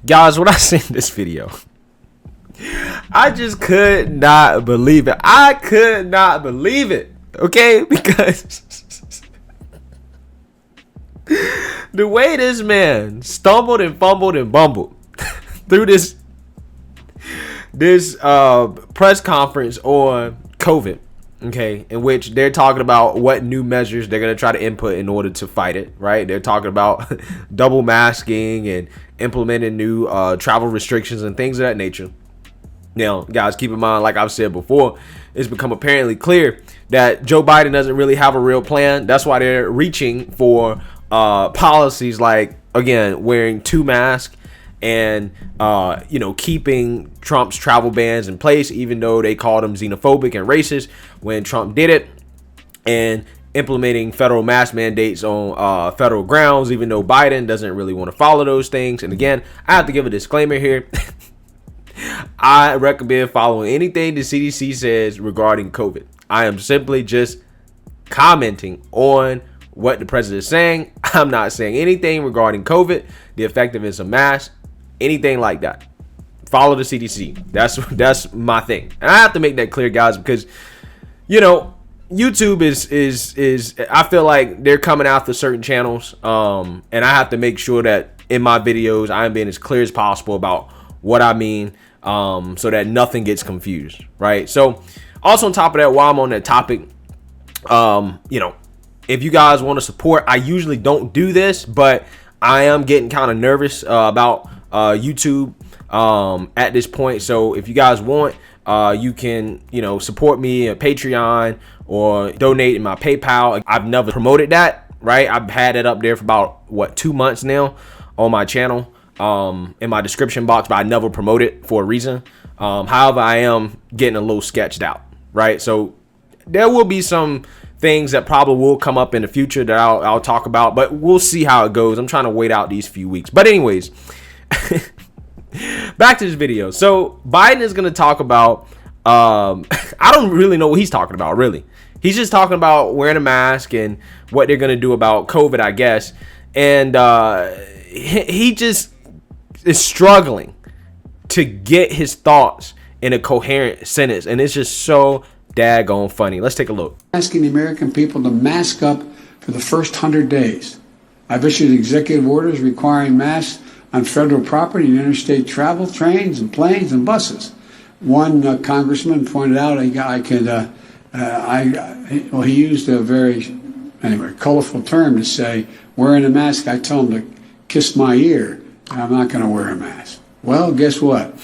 Guys, when I seen this video, I just could not believe it. I could not believe it. Okay? Because the way this man stumbled and fumbled and bumbled through this press conference on COVID, okay, in which they're talking about what new measures they're going to try to input in order to fight it, right? They're talking about double masking and implementing new travel restrictions and things of that nature. Now, guys, keep in mind, like I've said before, it's become apparently clear that Joe Biden doesn't really have a real plan. That's why they're reaching for policies like, again, wearing 2 masks and, keeping Trump's travel bans in place, even though they called him xenophobic and racist when Trump did it, and implementing federal mask mandates on federal grounds, even though Biden doesn't really want to follow those things. And again, I have to give a disclaimer here. I recommend following anything the CDC says regarding COVID. I am simply just commenting on what the president is saying. I'm not saying anything regarding COVID, the effectiveness of masks, anything like that. Follow the CDC. That's my thing. And I have to make that clear, guys, because, YouTube is I feel like they're coming after certain channels. And I have to make sure that in my videos, I'm being as clear as possible about what I mean, so that nothing gets confused, right? So also on top of that, while I'm on that topic, if you guys want to support, I usually don't do this, but I am getting kind of nervous about YouTube at this point. So if you guys want, you can, support me at Patreon or donate in my PayPal. I've never promoted that, right? I've had it up there for about 2 months now on my channel, in my description box, but I never promote it for a reason. However, I am getting a little sketched out, right? So there will be some things that probably will come up in the future that I'll talk about, but we'll see how it goes. I'm trying to wait out these few weeks. But anyways, back to this video. So Biden is going to talk about, I don't really know what he's talking about, really. He's just talking about wearing a mask and what they're going to do about COVID, I guess. And he just is struggling to get his thoughts in a coherent sentence. And it's just so daggone funny. Let's take a look. Asking the American people to mask up for the first 100 days. I've issued executive orders requiring masks on federal property and interstate travel, trains and planes and buses. One congressman pointed out he used a very colorful term to say, wearing a mask, I tell him to kiss my ear. I'm not going to wear a mask. Well, guess what?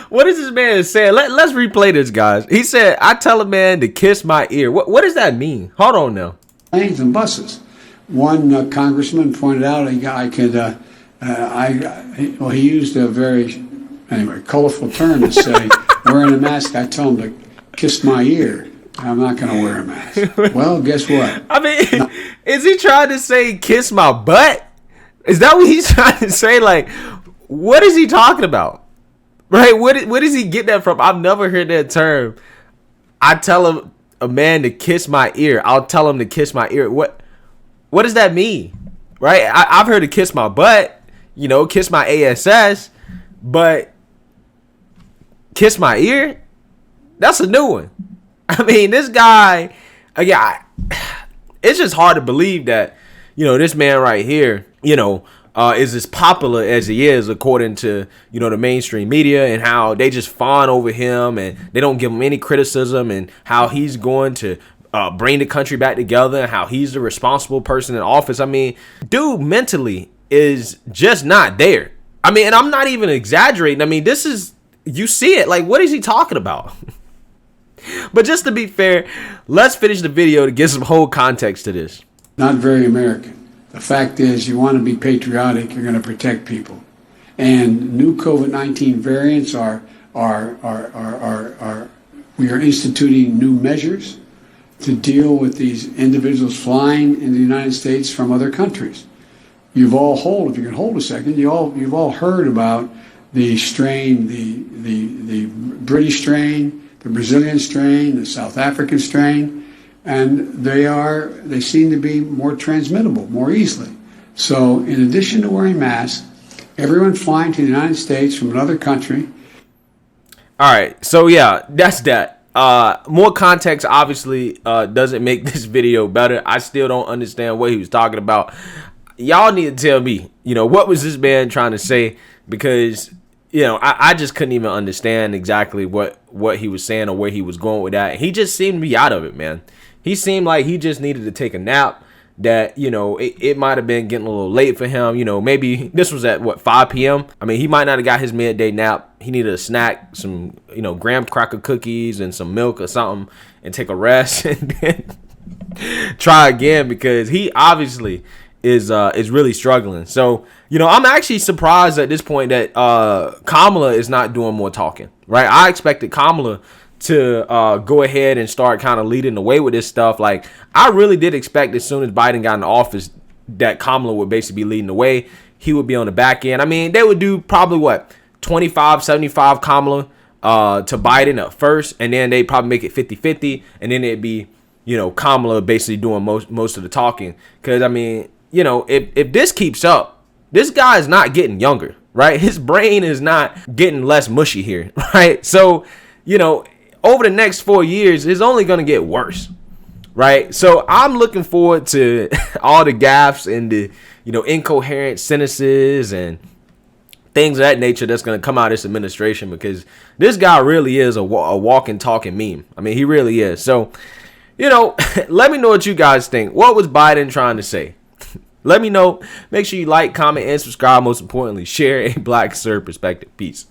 What is this man saying? Let's replay this, guys. He said, I tell a man to kiss my ear. What does that mean? Hold on now. Planes and buses. One congressman pointed out he used a very colorful term to say, wearing a mask, I tell him to kiss my ear. I'm not going to wear a mask. Well, guess what? I mean, is he trying to say kiss my butt? Is that what he's trying to say? Like, what is he talking about? Right? Where does he get that from? I've never heard that term. I tell a man to kiss my ear. I'll tell him to kiss my ear. What does that mean? Right? I've heard to kiss my butt, kiss my ASS, but kiss my ear? That's a new one. I mean, this guy, again, it's just hard to believe that, this man right here, is as popular as he is, according to, the mainstream media, and how they just fawn over him and they don't give him any criticism, and how he's going to bring the country back together, and how he's the responsible person in office. I mean, dude mentally is just not there. I mean, and I'm not even exaggerating. I mean, you see it. Like, what is he talking about? But just to be fair, let's finish the video to get some whole context to this. Not very American. The fact is, you want to be patriotic, you're going to protect people. And new COVID-19 variants we are instituting new measures to deal with these individuals flying in the United States from other countries. If you can hold a second, you've all heard about the strain, the British strain, the Brazilian strain, the South African strain, and they seem to be more transmittable more easily. So in addition to wearing masks, Everyone flying to the United States from another country. All right, so yeah, that's that. More context obviously doesn't make this video better. I still don't understand what he was talking about. Y'all need to tell me, what was this man trying to say? Because, I just couldn't even understand exactly what he was saying or where he was going with that. He just seemed to be out of it, man. He seemed like he just needed to take a nap. That, it might have been getting a little late for him. Maybe this was at 5 p.m. I mean, he might not have got his midday nap. He needed a snack, some, graham cracker cookies and some milk or something, and take a rest and then try again, because he obviously is really struggling. So, I'm actually surprised at this point that Kamala is not doing more talking, right? I expected Kamala to go ahead and start kind of leading the way with this stuff. Like, I really did expect as soon as Biden got in office that Kamala would basically be leading the way. He would be on the back end. I mean, they would do probably 25, 75 Kamala to Biden at first, and then they probably make it 50-50, and then it'd be, Kamala basically doing most of the talking. Because, I mean, if this keeps up, this guy is not getting younger, right? His brain is not getting less mushy here, right? So, over the next 4 years, it's only going to get worse, right? So I'm looking forward to all the gaffes and the, incoherent sentences and things of that nature that's going to come out of this administration, because this guy really is a walking, talking meme. I mean, he really is. So, let me know what you guys think. What was Biden trying to say? Let me know. Make sure you like, comment, and subscribe. Most importantly, share a Black Sir perspective. Peace.